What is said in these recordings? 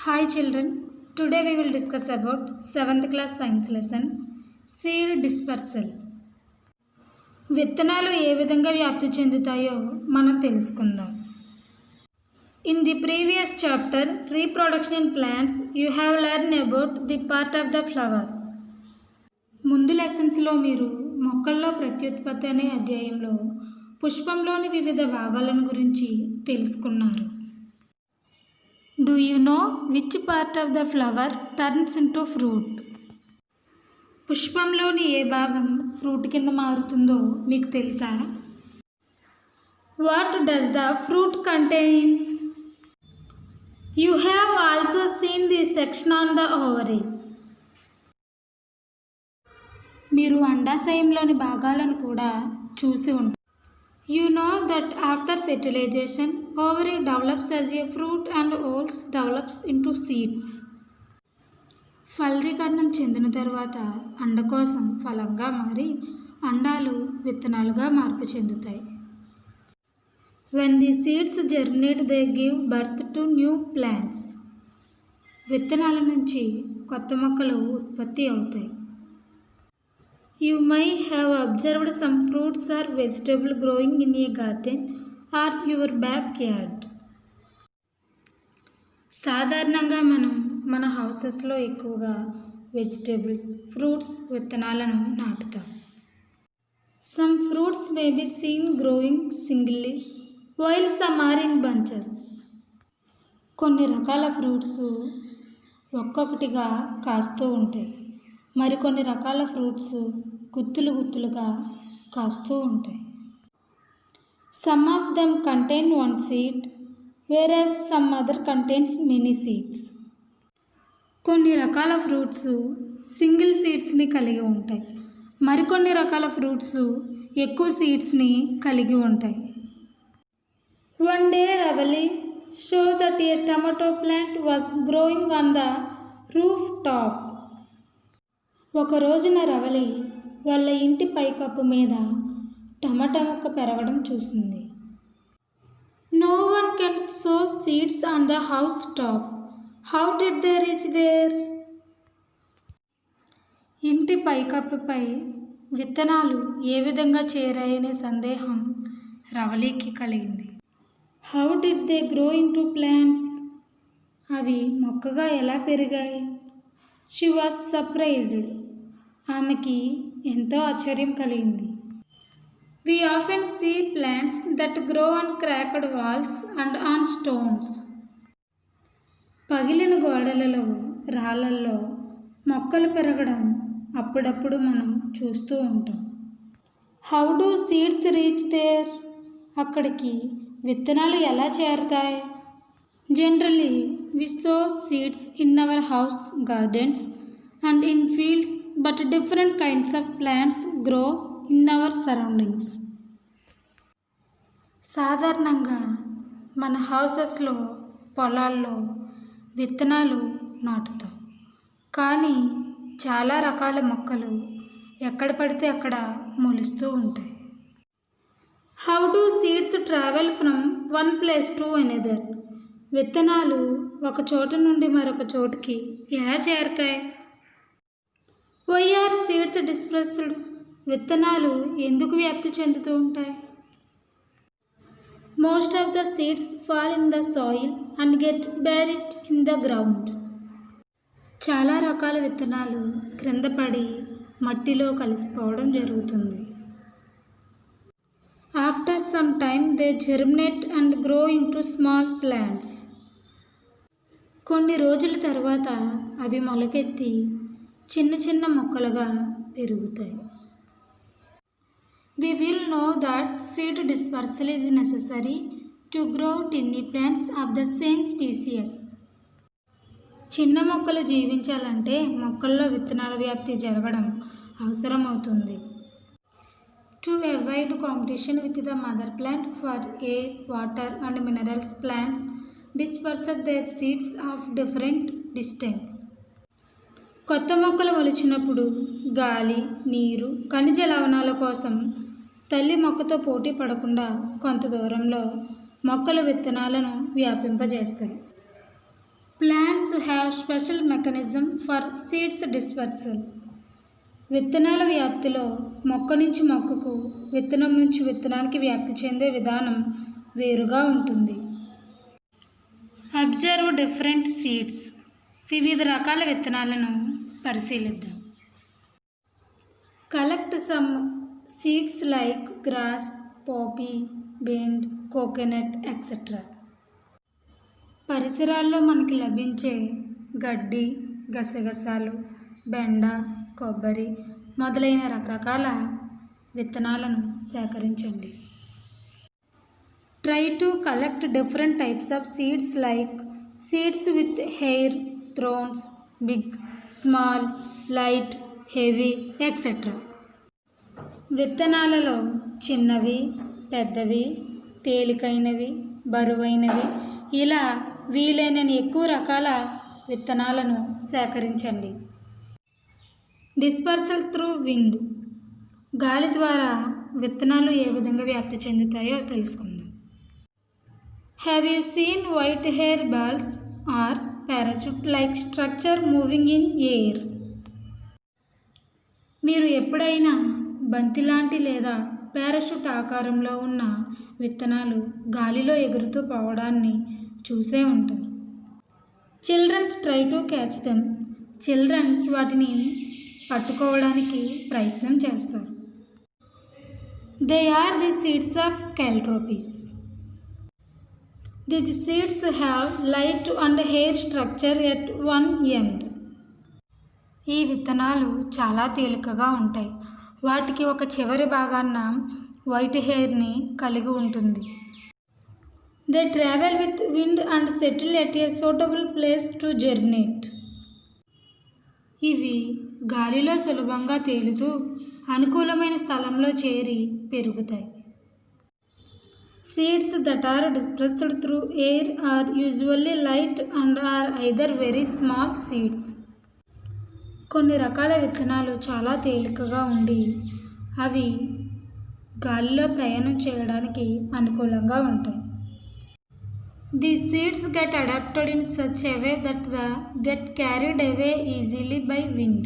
Hi children, today we will discuss about 7th class science lesson seed dispersal. విత్తనాలు ఏ విధంగా వ్యాప్తి చెందుతాయో మనం తెలుసుకుందాం. In the previous chapter reproduction in plants you have learned about the part of the flower. ముందు లెసన్స్లో మీరు మొక్కల్లో ప్రత్యుత్పత్తి అనే అధ్యాయంలో పుష్పంలోని వివిధ భాగాలను గురించి తెలుసుకున్నారు. Do you know which part of the flower turns into fruit? పుష్పంలోని ఏ భాగం ఫ్రూట్ కింద మారుతుందో మీకు తెలుసా? What does the fruit contain? You have also seen the section on the ovary. మీరు అండాశయంలోని భాగాలను కూడా చూసి ఉంటారు. You know that after fertilization, ovary develops as a fruit and ovules develops into seeds. ఫలదీకరణం చెందిన తర్వాత అండకోశం ఫలంగా మారి అండాలు విత్తనాలుగా మార్పు చెందుతాయి. When the seeds germinate, they give birth to new plants. విత్తనాల నుంచి కొత్త మొక్కలు ఉత్పత్తి అవుతాయి. You may have observed some fruits or vegetables growing in a garden or your backyard. సాధారణంగా మనం మన హౌసెస్లో ఎక్కువగా వెజిటేబుల్స్, ఫ్రూట్స్ విత్తనాలను నాటుతాం. Some fruits may be seen growing singly while some are in bunches. కొన్ని రకాల ఫ్రూట్స్ ఒక్కొక్కటిగా కాస్తూ ఉంటాయి. మరికొన్ని రకాల ఫ్రూట్స్ గుత్తులు గుత్తులుగా కాస్తూ ఉంటాయి. Some of them contain one seed, whereas some other contains many seeds. కొన్ని రకాల ఫ్రూట్స్ సింగిల్ సీడ్స్ని కలిగి ఉంటాయి. మరికొన్ని రకాల ఫ్రూట్స్ ఎక్కువ సీడ్స్ని కలిగి ఉంటాయి. One day Ravali showed that a tomato plant was growing on the rooftop. ఒక రోజున రవలి వాళ్ళ ఇంటి పైకప్పు మీద టమాటా మొక్క పెరగడం చూసింది. No one can sow seeds on the house top. How did they reach there? ఇంటి పైకప్పుపై విత్తనాలు ఏ విధంగా చేరాయనే సందేహం రవలికి కలిగింది. How did they grow into plants? అవి మొక్కగా ఎలా పెరిగాయి? She was surprised. ఆమెకి ఎంతో ఆశ్చర్యం కలిగింది. We often see plants that grow on cracked walls and on stones. పగిలిన గోడలలో, రాళ్ళల్లో మొక్కలు పెరగడం అప్పుడప్పుడు మనం చూస్తూ ఉంటాం. How do seeds reach there? అక్కడికి విత్తనాలు ఎలా చేరుతాయి? Generally, we sow seeds in our house gardens and in fields, but different kinds of plants grow in our surroundings. సాధారణంగా మన హౌసెస్లో, పొలాల్లో విత్తనాలు నాటుతాం. కానీ చాలా రకాల మొక్కలు ఎక్కడ పడితే అక్కడ మొలుస్తూ ఉంటాయి. How do seeds travel from one place to another? విత్తనాలు ఒక చోటు నుండి మరొక చోటుకి ఎలా చేరుతాయి? Why are seeds dispersed? విత్తనాలు ఎందుకు వ్యాప్తి చెందుతూ ఉంటాయి? Most of the seeds fall in the soil and get buried in the ground. చాలా రకాల విత్తనాలు క్రింద పడి మట్టిలో కలిసిపోవడం జరుగుతుంది. After some time they germinate and grow into small plants. కొన్ని రోజుల తర్వాత అవి మొలకెత్తి చిన్న చిన్న మొక్కలుగా పెరుగుతాయి. We will know that seed dispersal is necessary to grow tiny plants of the same species. చిన్న మొక్కలు జీవించాలంటే మొక్కల్లో విత్తనాల వ్యాప్తి జరగడం అవసరమవుతుంది. To avoid competition with the mother plant for air, water and minerals, plants dispersed their seeds of different distance. కొత్త మొక్కలు మొలిచినప్పుడు గాలి, నీరు, ఖనిజ లవణాల కోసం తల్లి మొక్కతో పోటీ పడకుండా కొంత దూరంలో మొక్కల విత్తనాలను వ్యాపింపజేస్తాయి. Plants have special mechanism for seeds dispersal. విత్తనాల వ్యాప్తిలో మొక్క నుంచి మొక్కకు, విత్తనం నుంచి విత్తనానికి వ్యాప్తి చెందే విధానం వేరుగా ఉంటుంది. Observe different seeds. వివిధ రకాల విత్తనాలను పరిశీలిద్దాం. Collect some seeds like grass, poppy, bend, coconut etcetera. పరిసరాల్లో మనకి లభించే గడ్డి, గసగసాలు, బెండ, కొబ్బరి మొదలైన రకరకాల విత్తనాలను సేకరించండి. Try to collect different types of seeds like seeds with hair, thorns, big, small, light, heavy etcetera. విత్తనాలలో చిన్నవి, పెద్దవి, తేలికైనవి, బరువైనవి ఇలా వీలైనన్ని ఎక్కువ రకాల విత్తనాలను సేకరించండి. Dispersal through wind. గాలి ద్వారా విత్తనాలు ఏ విధంగా వ్యాప్తి చెందుతాయో తెలుసుకుందాం. Have you seen white hair balls or parachute like structure moving in air? మీరు ఎప్పుడైనా బంతి లాంటి లేదా పారాషూట్ ఆకారంలో ఉన్న విత్తనాలు గాలిలో ఎగురుతూ పోవడాన్ని చూసే ఉంటారు. Childrens try to catch them. Childrens వాటిని పట్టుకోవడానికి ప్రయత్నం చేస్తారు. They are the seeds of calotropis. These seeds have light and hair structure at one end. ఈ విత్తనాలు చాలా తేలికగా ఉంటాయి. వాటికి ఒక చివరి భాగాన వైట్ హెయిర్ని కలిగి ఉంటుంది. They travel with wind and settle at a suitable place to germinate. ఇవి గాలిలో సులభంగా తేలుతూ అనుకూలమైన స్థలంలో చేరి పెరుగుతాయి. Seeds that are dispersed through air are usually light and are either very small seeds. కొన్ని రకాల విత్తనాలు చాలా తేలికగా ఉండి అవి గాలిలో ప్రయాణం చేయడానికి అనుకూలంగా ఉంటాయి. These seeds get adapted in such a way that they get carried away easily by wind.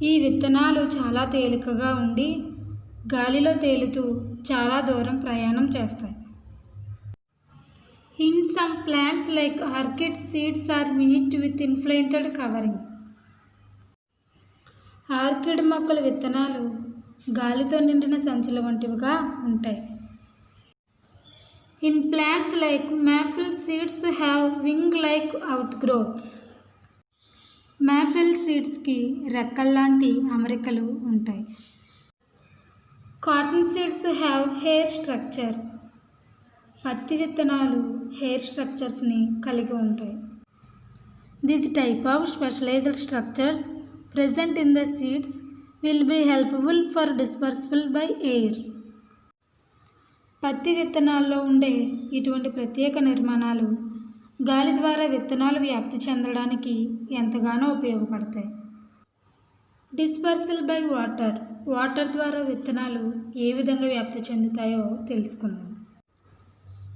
ఈ విత్తనాలు చాలా తేలికగా ఉండి గాలిలో తేలుతూ చాలా దూరం ప్రయాణం చేస్తాయి. In some plants like orchid, seeds are minute with inflated covering. Orchid మొక్కల విత్తనాలు గాలితో నిండిన సంచుల వంటివిగా ఉంటాయి. In plants like maple, seeds have wing-like outgrowths. maple సీడ్స్కి రెక్కల్లాంటి అమరికలు ఉంటాయి. Cotton seeds have hair structures. పత్తి విత్తనాలు హెయిర్ స్ట్రక్చర్స్ని కలిగి ఉంటాయి. This type of specialised structures present in the seeds will be helpful for dispersal by air. పత్తి విత్తనాల్లో ఉండే ఇటువంటి ప్రత్యేక నిర్మాణాలు గాలి ద్వారా విత్తనాలు వ్యాప్తి చెందడానికి ఎంతగానో ఉపయోగపడతాయి. Dispersal by water. వాటర్ ద్వారా విత్తనాలు ఏ విధంగా వ్యాప్తి చెందుతాయో తెలుసుకుందాం.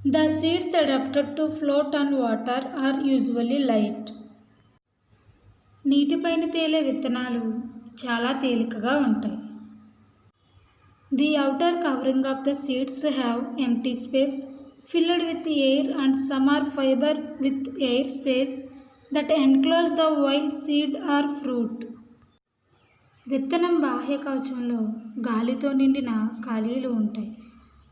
The seeds adapted to float on water are usually light. నీటిపైన తేలే విత్తనాలు చాలా తేలికగా ఉంటాయి. The outer covering of the seeds have empty space filled with air and some are fiber with air space that enclose the wild seed or fruit. విత్తనం బాహ్య కవచంలో గాలితో నిండిన ఖాళీలు ఉంటాయి.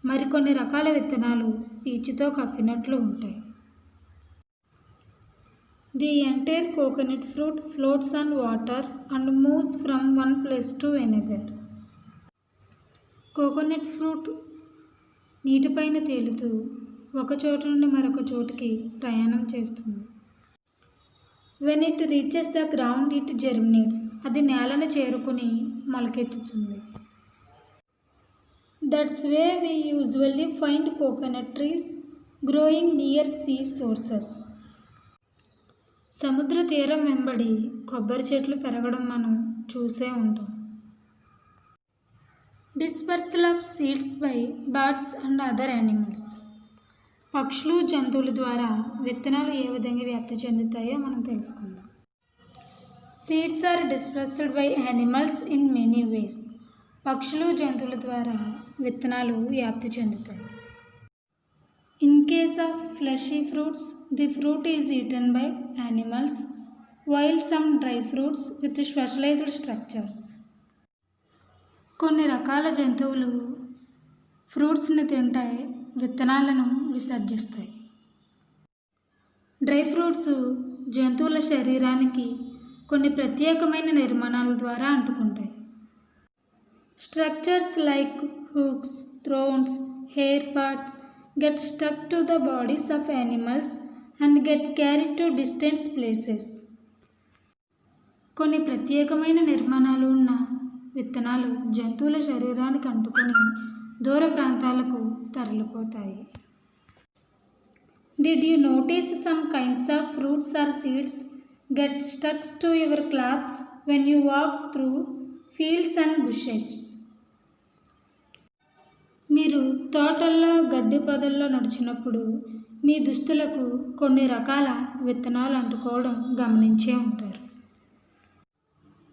మరికొన్ని రకాల విత్తనాలు పీచుతో కప్పినట్లు ఉంటాయి. The entire coconut fruit floats on water and moves from one place to another. Coconut fruit నీటిపైన తేలుతూ ఒక చోటు నుండి మరొక చోటుకి ప్రయాణం చేస్తుంది. When it reaches the ground it germinates. అది నేలను చేరుకుని మొలకెత్తుతుంది. That's way we usually find coconut trees growing near sea sources. సముద్ర తీరం వెంబడి కొబ్బరి చెట్లు పెరగడం మనం చూసే ఉంటాం. Dispersal of seeds by birds and other animals. పక్షులు జంతువుల ద్వారా విత్తనాలు ఏ విధంగా వ్యాప్తి చెందుతాయో మనం తెలుసుకుందాం. Seeds are dispersed by animals in many ways. పక్షులు జంతువుల ద్వారా విత్తనాలు వ్యాప్తి చెందుతాయి. In case of fleshy fruits, the fruit is eaten by animals, while some dry fruits with specialised structures. కొన్ని రకాల జంతువులు ఫ్రూట్స్ని తింటాయి, విత్తనాలను విసర్జిస్తాయి. డ్రై ఫ్రూట్స్ జంతువుల శరీరానికి కొన్ని ప్రత్యేకమైన నిర్మాణాల ద్వారా అంటుకుంటాయి. Structures like hooks, thorns, hair parts get stuck to the bodies of animals and get carried to distant places. కొన్ని ప్రత్యేకమైన నిర్మాణాలు ఉన్న విత్తనాలు జంతువుల శరీరానికి అంటుకొని దూర ప్రాంతాలకు తరలిపోతాయి. Did you notice some kinds of fruits or seeds get stuck to your clothes when you walk through fields and bushes? మీరు తోటల్లో గడ్డి పొదల్లో నడిచినప్పుడు మీ దుస్తులకు కొన్ని రకాల విత్తనాలు అంటుకోవడం గమనించే ఉంటారు.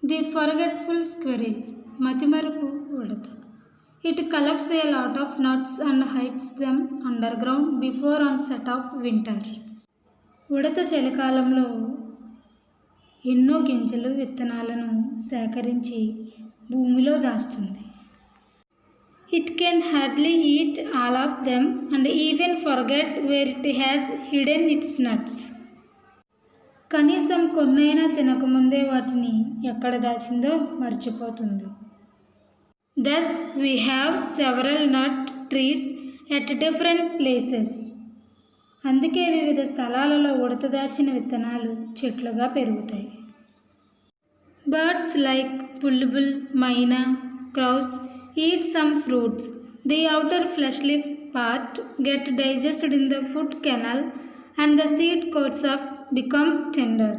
ది ఫర్గెట్ఫుల్ స్క్విరిల్, మతిమరుపు ఉడత. It collects a lot of nuts and hides them under ground before onset of winter. ఉడత చలికాలంలో ఎన్నో గింజలు విత్తనాలను సేకరించి భూమిలో దాస్తుంది. It can hardly eat all of them and even forget where it has hidden its nuts. కనీసం కొన్నైనా తినకముందే వాటిని ఎక్కడ దాచిందో మర్చిపోతుంది. Thus we have several nut trees at different places. అందుకే వివిధ స్థలాలలో ఉడత దాచిన విత్తనాలు చెట్లుగా పెరుగుతాయి. Birds like bulbul, myna, crows eat some fruits. The outer fleshy part get digested in the food canal and the seed coats of become tender.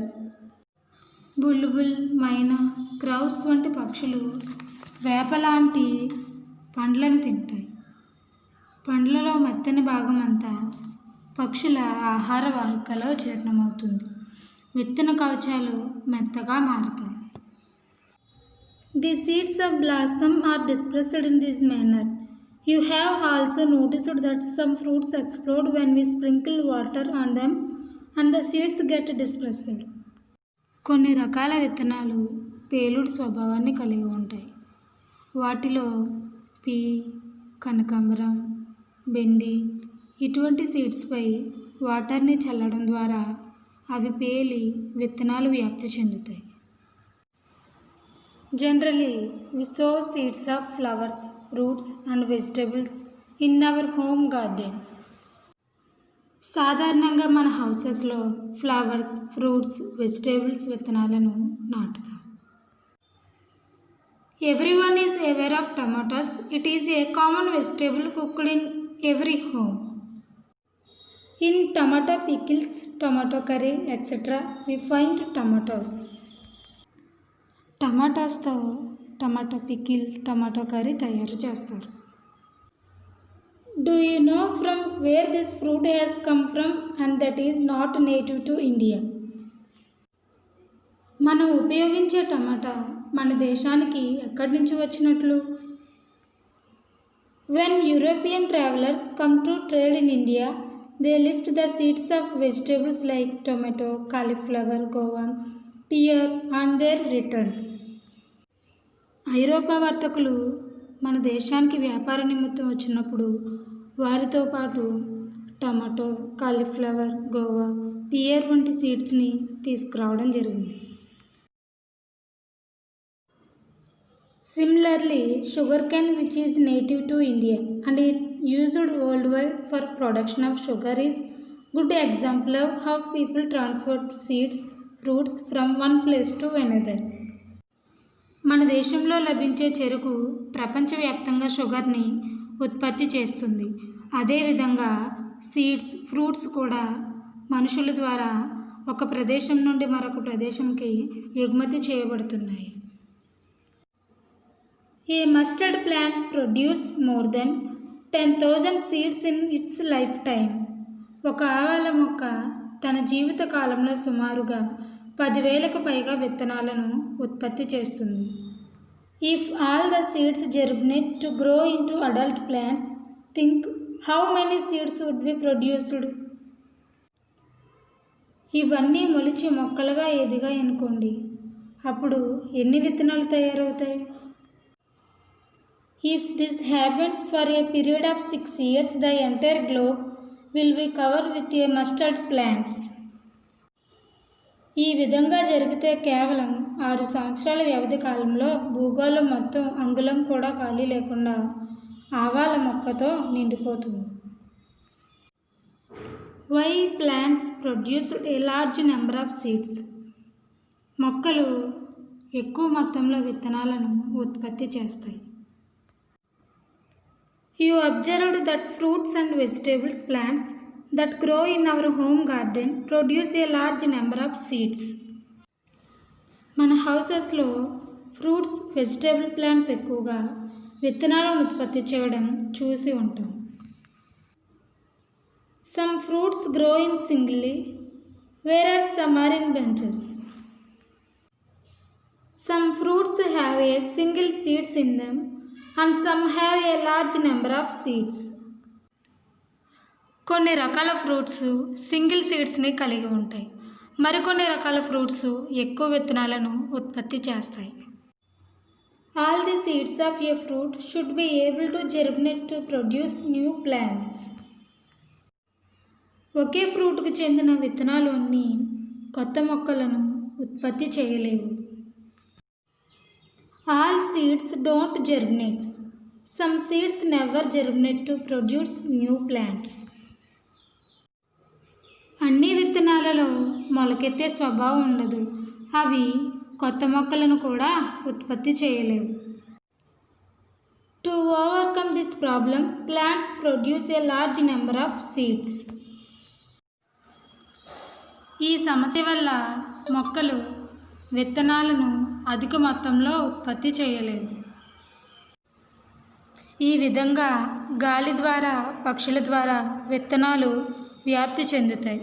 Bulbul, Maina, crows వంటి పక్షులు వేప లాంటి పండ్లను తింటాయి. పండ్లలో మెత్తని భాగం అంతా పక్షుల ఆహార వాహికలో జీర్ణమవుతుంది. విత్తన కవచాలు మెత్తగా మారుతాయి. The seeds of blossom are dispersed in this manner. You have also noticed that some fruits explode when we sprinkle water on them and the seeds get dispersed. కొన్ని రకాల విత్తనాలు పేలుడు స్వభావాన్ని కలిగి ఉంటాయి. వాటిలో పీ, కనకాంబరం, బెండి ఇటువంటి సీడ్స్పై వాటర్ని చల్లడం ద్వారా అవి పేలి విత్తనాలు వ్యాప్తి చెందుతాయి. Generally, we sow seeds of flowers, fruits and vegetables in our home garden. సాధారణంగా మన హౌసెస్లో ఫ్లవర్స్, ఫ్రూట్స్, వెజిటేబుల్స్ విత్తనాలను నాటుతాం. Everyone is aware of tomatoes. It is a common vegetable cooked in every home. In tomato pickles, tomato curry, etc., we find tomatoes. టమాటాస్తో tomato pickle, tomato curry తయారు చేస్తారు. Do you know from where this fruit has come from and that is not native to India? మనం ఉపయోగించే టమాటా మన దేశానికి ఎక్కడి నుంచి వచ్చినట్లు? When European travelers come to trade in India, they lift the seeds of vegetables like tomato, cauliflower, guava, pear on their return. ఐరోపా వర్తకులు మన దేశానికి వ్యాపార నిమిత్తం వచ్చినప్పుడు వారితో పాటు టమాటో, కాలీఫ్లవర్, గోవా, పియర్ వంటి సీడ్స్ని తీసుకురావడం జరిగింది. Similarly, sugarcane, which is native to India and is used worldwide for production of sugar, is good example of how people transport seeds, fruits from one place to another. మన దేశంలో లభించే చెరుకు ప్రపంచవ్యాప్తంగా షుగర్ని ఉత్పత్తి చేస్తుంది. అదేవిధంగా సీడ్స్, ఫ్రూట్స్ కూడా మనుషుల ద్వారా ఒక ప్రదేశం నుండి మరొక ప్రదేశంకి ఎగుమతి చేయబడుతున్నాయి. A mustard plant produces more than 10,000 seeds in its lifetime. ఒక ఆవాల మొక్క తన జీవిత కాలంలో సుమారుగా 10,000కు పైగా విత్తనాలను ఉత్పత్తి చేస్తుంది. If all the seeds germinate to grow into adult plants, think how many seeds would be produced. ఇవన్నీ మొలిచి మొక్కలుగా ఎదిగాయనుకోండి, అప్పుడు ఎన్ని విత్తనాలు తయారవుతాయి? If this happens for a period of 6 years, the entire globe will be covered with a mustard plants. ఈ విధంగా జరిగితే కేవలం 6 సంవత్సరాల వ్యవధి కాలంలో భూగోళం మొత్తం అంగుళం కూడా ఖాళీ లేకుండా ఆవాల మొక్కతో నిండిపోతుంది. Why plants produce a large number of seeds? మొక్కలు ఎక్కువ మొత్తంలో విత్తనాలను ఉత్పత్తి చేస్తాయి. You observed that fruits and vegetables plants that grow in our home garden produce a large number of seeds. మన హౌసెస్లో ఫ్రూట్స్, వెజిటేబుల్ ప్లాంట్స్ ఎక్కువగా విత్తనాలను ఉత్పత్తి చేయడం చూసి ఉంటాం. Some fruits grow in singly, whereas some are in bunches. Some fruits have a single seeds in them and some have a large number of seeds. కొన్ని రకాల fruits single సీడ్స్ని కలిగి ఉంటాయి, మరికొన్ని రకాల ఫ్రూట్స్ ఎక్కువ విత్తనాలను ఉత్పత్తి చేస్తాయి. All the seeds of a fruit should be able to germinate to produce new plants. ఒకే ఫ్రూట్కు చెందిన విత్తనాలు అన్నీ కొత్త మొక్కలను ఉత్పత్తి చేయలేవు. All seeds don't germinate. Some seeds never germinate to produce new plants. అన్ని విత్తనాలలో మొలకెత్తే స్వభావం ఉండదు, అవి కొత్త మొక్కలను కూడా ఉత్పత్తి చేయలేవు. To overcome this problem, plants produce a large number of seeds. ఈ సమస్య వల్ల మొక్కలు విత్తనాలను అధిక మొత్తంలో ఉత్పత్తి చేయలేవు. ఈ విధంగా గాలి ద్వారా, పక్షుల ద్వారా విత్తనాలు వ్యాప్తి చెందుతాయి.